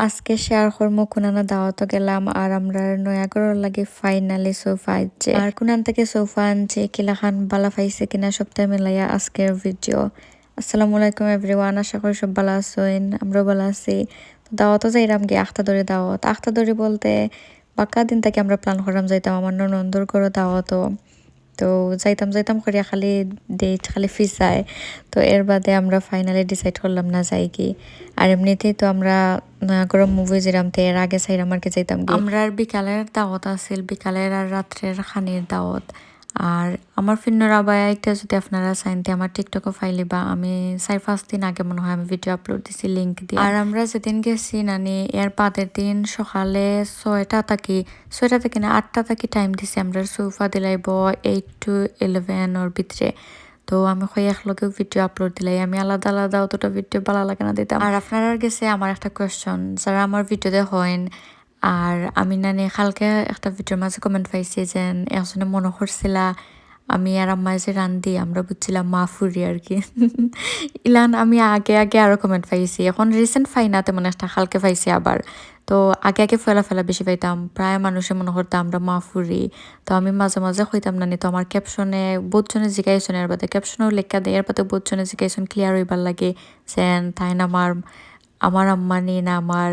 আজকে শেয়ার করবো কুনানা দাওয়াতও গেলাম আর আমরা নয়াগড়ের লাগে ফাইনালি সোফা আনছে আর কুনান থেকে সোফা আনছে কিলাখান বালা পাইছে কিনা সপ্তাহে মিলাইয়া আজকের ভিডিও। আসসালামু আলাইকুম এভরিওয়ান, আশা করি সব ভালো আছেন, আমরাও ভালো আছি। তো দাওয়াতও যাইরাম গিয়ে আখতাদরি দাওয়াত, আখতাদরি বলতে বাক্কা দিন থেকে আমরা প্ল্যান করলাম যাইতাম আমার ননন্দর করে দাওয়াতও। তো যাইতাম যাইতাম করিয়া খালি ডেট খালি ফিসায়। তো এর বাদে আমরা ফাইনালি ডিসাইড করলাম না যাই কি। আর এমনিতেই তো আমরা গরম মুভি যেরাম তো এর আগে সাইরাম আর কি যাইতাম কি। আমরা আর বিকালের দাওয়াত আছিল, বিকালের আর রাত্রের খানির দাওয়াত। আর আমার ফিন্নর আবায়া একটা যদি আপনারা চাইনতে আমার টিকটকও ফাইলি বা আমি 4-5 দিন আগে মনে হয় আমি ভিডিও আপলোড দিছি লিঙ্ক দিয়ে। আর আমরা যেদিন গেছি নানি এর বাদের দিন সকালে 6টা থেকে না 8টা থেকে টাইম দিছি আমরা সোফা দিলাইব 8 to 11 ওর ভিতরে। তো আমি কই একলগে ভিডিও আপলোড দিলাই, আমি আলাদা আলাদা অতটা ভিডিও ভালো লাগে না দিতাম। আর আপনারা গেছে আমার একটা কোয়েশ্চন যারা আমার ভিডিওতে হন, আর আমি নানি কালকে একটা ভিডিওর মাঝে কমেন্ট পাইছি যে একজনে মনে করছিলা আমি আর আম্মাই যে রান্ধি আমরা বুঝছিলাম মা ফুরি আর কি। ইলান আমি আগে আগে আরো কমেন্ট পাইছি, এখন রিসেন্ট পাই না তেমন একটা, কালকে পাইছি আবার। তো আগে আগে ফেলা ফেলা বেশি পাইতাম, প্রায় মানুষে মনে করতাম আমরা মা ফুরি। তো আমি মাঝে মাঝে কইতাম নানি, তো আমার ক্যাপশনে বহুতজনে জিগাইছেন, এর বাদে ক্যাপশনেও লেখা দেয়, এর বাদে বহুতজনে জিগাইছেন ক্লিয়ার হইবার লাগে যেন তাই না আমার আমার আম্মা নি না আমার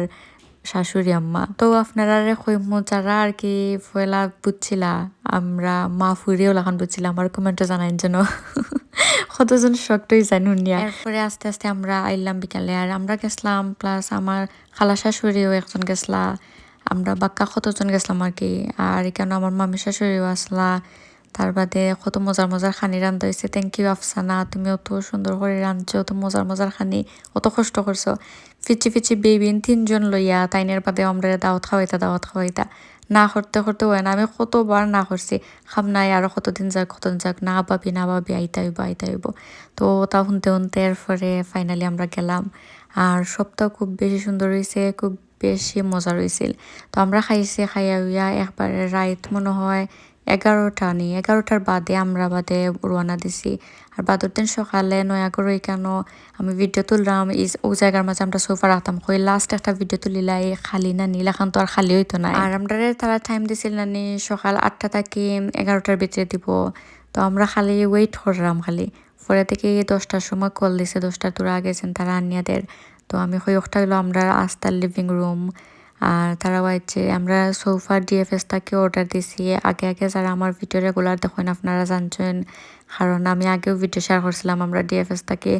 শাশুড়ি আম্মা। তো আপনারা কইমু যারা আর কি ফয়লা বুঝছিলা আমরা মা ফুরিও লাখান বুঝছিলাম আমার কমেন্টে জানাইন যেন। কতজন শক্তই জানুন নিয়া। এরপরে আস্তে আস্তে আমরা আইলাম বিকালে আর আমরা গেছিলাম, প্লাস আমার খালা শাশুড়িও একজন গেছলা, আমরা বাক্কা কতজন গেছিলাম আর কি। আর এখানে আমার মামি শাশুড়িও আসলা। তার বাদে কত মজার মজার খানি রান্ধা হয়েছে। থ্যাংক ইউ আফসানা, তুমি অত সুন্দর করে রাঁধছো, অত মজার মজার খানি, অত কষ্ট করছো। ফিচি ফিচি বেবিন 3জন লইয়া তাইনের বাদে আমরা দাওয়াত খাওয়াইতা না করতে করতে হয় না, আমি কতবার না করছি খাম নাই আরো কতদিন যাক না ভাবি আইতা হইব। তো তা শুনতে শুনতে এরপরে ফাইনালি আমরা গেলাম। আর সবটাও খুব বেশি সুন্দর হয়েছে, খুব বেশি মজা হয়েছিল। তো আমরা খাইয়া হইয়া একবারে রাইত মনে হয় 11টার বাদে আমরা বাদে রওনা দিছি। আর বাদর দিন সকালে নয়াগড় কেন আমি ভিডিও তুললাম ও জায়গার মাঝে আমরা সোফা রাখতাম, কই লাস্ট একটা ভিডিও তুলিলাই খালি না নীলাখান তো আর খালি হইতো না। আর আমরা তারা টাইম দিছিল নানি সকাল 8টা থেকে 11টার ভিতরে দিব। তো আমরা খালি ওয়েট করলাম খালি, পরে থেকে 10টার সময় কল দিছে, 10টার তোরা গেছেন তারা আনিয়াদের। তো আমি কই ওটা হইলো আমরা আস্তার লিভিং রুম। আর তারা হচ্ছে আমরা সোফা ডিএফএস থেকে অর্ডার দিছি আগে আগে, যারা আমার ভিডিও রেগুলার দেখেন আপনারা জানছেন, কারণ আমি আগেও ভিডিও শেয়ার করছিলাম আমরা ডিএফএস থেকে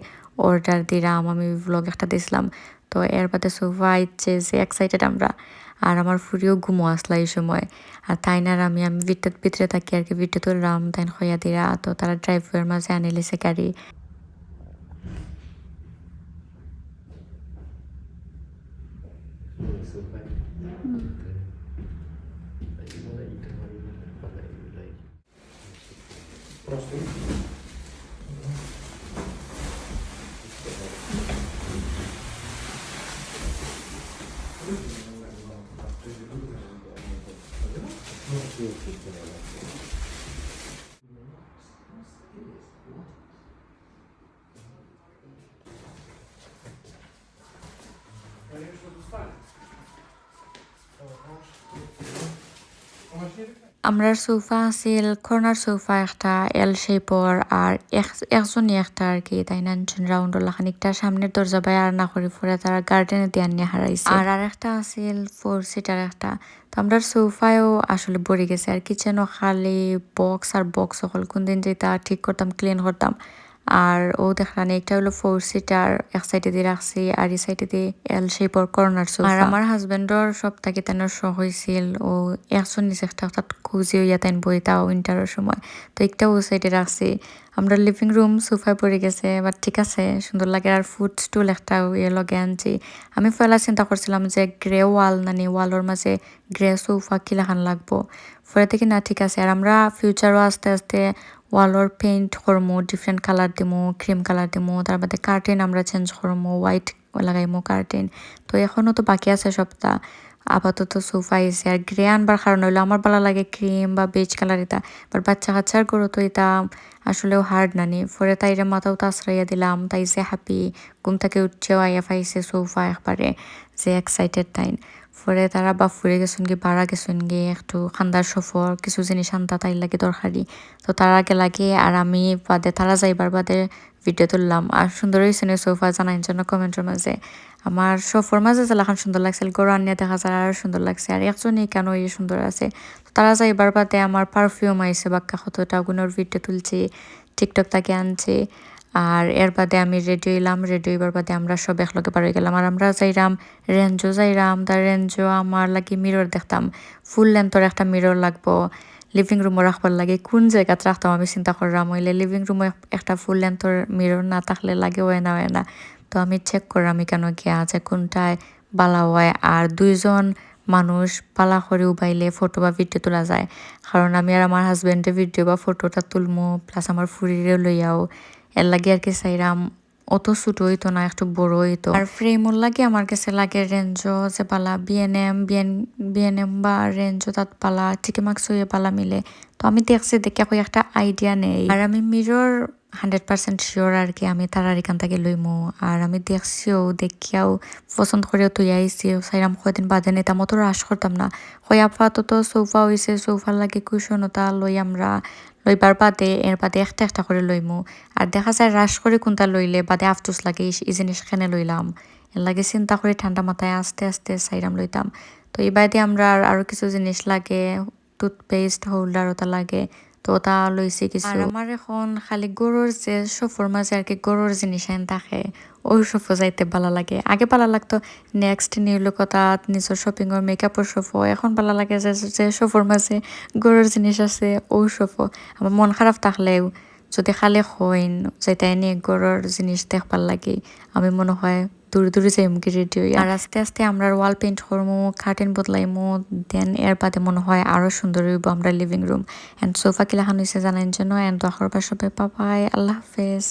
অর্ডার দিলাম, আমি ব্লগ একটা দিছিলাম। তো এর বাদে সোফা আইছে যে এক্সাইটেড আমরা। আর আমার ফুরিও ঘুমো আসলা এই সময়। আর তাই না আমি ভিতরে থাকি আর কি, ভিডিও তুললাম তাই হইয়া দিরা। তো তারা ড্রাইভের মাঝে আনিলেছে গাড়ি। আমরা সোফা আছিল কর্নার সোফা একটা এল শেপর, আর একজনই একটা আর কি তাই না রাউন্ড খানিকটা সামনের দরজা বাই আর না করি পরে তারা গার্ডেনে দিয়ে নিয়ে হারাইছে। আর একটা আছিল 4 সিটার একটা। তো আমরা সোফায়ও আসলে ভরে গেছে, আর কিচেনও খালি বক্স আর বক্স সকল কোন দিন যেটা ঠিক করতাম ক্লিন করতাম। আর ও দেখলাম একটা হলো 4 সিটার, এক সাইডে দিয়ে রাখছি আর এই সাইডে দিয়ে এল শেপর কর্নার সোফা। আর আমার হাজবেন্ডর সব থেকে তেনার শখ হয়েছিল ও একশো নিচে একটা হঠাৎ খুঁজে হইয়া তাই বইতা উইন্টারের সময়। তো একটা ও সাইডে রাখছি। আমরা লিভিং রুম সোফায় পড়ে গেছে, বাট ঠিক আছে সুন্দর লাগে। আর ফুড স্টুল একটা ইয়ে লগে আনছি। আমি পয়লা চিন্তা করছিলাম যে গ্রে ওয়াল নানি ওয়ালের মাঝে গ্রে সোফা কিলাখান লাগবো, পরে থেকে না ঠিক আছে। আর আমরা ফিউচারও আস্তে আস্তে ওয়ালর পেইন্ট করমু ডিফারেন্ট কালার দিমু ক্রিম কালার দিমু তার বাদে কার্টেন আমরা চেঞ্জ করমু হোয়াইট লাগাইমু কার্টেন তো এখনও তো বাকি আছে সপ্তাহ আপাতত সোফা এসে আর গ্রে আনবার কারণ হইলো আমার ভালো লাগে ক্রিম বা বেজ কালার এটা বাট বাচ্চা কাচ্চার করো তো এটা আসলেও হার্ড নানি পরে তাইরে মাথাও তো আশ্রইয়া দিলাম তাই যে হ্যাপি ঘুম থেকে উঠছেও আইয়া পাইছে সোফা একবারে যে এক্সাইটেড তাই পরে তারা বা ফুরে গেছেন কি বাড়া গেছেন গিয়ে একটু খান্দার সফর কিছু জিনিস আনতা তাই লাগে দরকারি তো তার আগে লাগে আর আমি বাদে তারা যাইবার বাদে ভিডিও তুললাম আর সুন্দর হয়েছে সোফা জানাইন জন্য কমেন্টের মাঝে আমার সফর মাঝে যেলাখান সুন্দর লাগছে গরু আনিয়া দেখা যায় আর সুন্দর লাগছে আর একজনই কেন এই সুন্দর আছে তারা যাইবার বাদে আমার পারফিউম আইছে বাক্কা কতটা গুণের ভিডিও তুলছি টিকটক তাকে আনছে আর এর বাদে আমি রেডি হইলাম রেডি হইবার বাদে আমরা সব একলগে বার হয়ে গেলাম আর আমরা যাইরাম রেঞ্জও যাইরাম তার রেঞ্জও আমার লাগি মিরর দেখতাম ফুল লেন্থর একটা মিরর লাগবো লিভিং রুমও রাখবার লাগে কোন জায়গাতে রাখতাম আমি চিন্তা করলাম হইলে লিভিং রুমে একটা ফুল লেন্থর মিরর না থাকলে লাগে হয় না তো আমি চেক করলাম আমি কেন গিয়া আছে কোনটায় বালা হয় আর দুইজন মানুষ পালা করে উবাইলে ফটো বা ভিডিও তোলা যায় কারণ আমি আর আমার হাজবেন্ডে ভিডিও বা ফটোটা তুলমু প্লাস আমার ফুরিরে লইয়াও এর লাগে আর কি চাইরাম অত ছোট হইতো না একটু বড় হইতো আর ফ্রেমর লাগে আমার কাছে লাগে রেঞ্জও যে পালা বিএনএম বা রেঞ্জও তাত পালা টিকে মার্কস হয়ে পালা মিলে তো আমি দেখছি দেখে একটা আইডিয়া নেই আর আমি মিরর 100% শিওর আর কি আমি তার এখান থেকে লইমু আর আমি দেখছিও দেখিয়াও পছন্দ করেও তুই আইসি সাইরাম কয়দিন বাদে নিতাম মতো রাশ করতাম না হয় আপাতত সোফা হয়েছে সোফার লাগে কুশন ওটা লই আমরা লইবার বাদে এর বাদে একটা করে লইমু আর দেখা যায় রাশ করে কোনটা লইলে বাদে আফসোস লাগে এই জিনিস খানে লইলাম এর লাগে চিন্তা করে ঠান্ডা মাথায় আস্তে আস্তে সাইরাম লইতাম তো এই বাদে আমরা আরো কিছু জিনিস লাগে টুথপেস্ট হোল্ডার ওটা লাগে তো ওটা লইছি কিছু আর আমার এখন খালি গরুর যে সফর মাঝে আর কি গরুর জিনিস আইন থাকে ওই সফর যাইতে ভালো লাগে আগে ভালো লাগতো নেক্সট নিউ কথা নিজের শপিং এর মেকআপের সফর এখন ভালো লাগে যে সফর মাঝে গরুর জিনিস আছে ওই সফর আমার মন খারাপ থাকলেও যদি খালি হইন যাইতে নিয়ে গরুর জিনিস দেখবার লাগে আমি মনে হয় দূরে যাইমুখী রেডি হই আর আস্তে আস্তে আমরা ওয়াল পেইন্ট করমু কার্টেন বদলাইমু দেন এর বাদে মনে হয় আরো সুন্দর হইব আমরা লিভিং রুম এন্ড সোফা কিলাখান হয়েছে জানাইন জন্য এন্ড দোয়া করবার সবাই বাই আল্লাহ হাফেজ।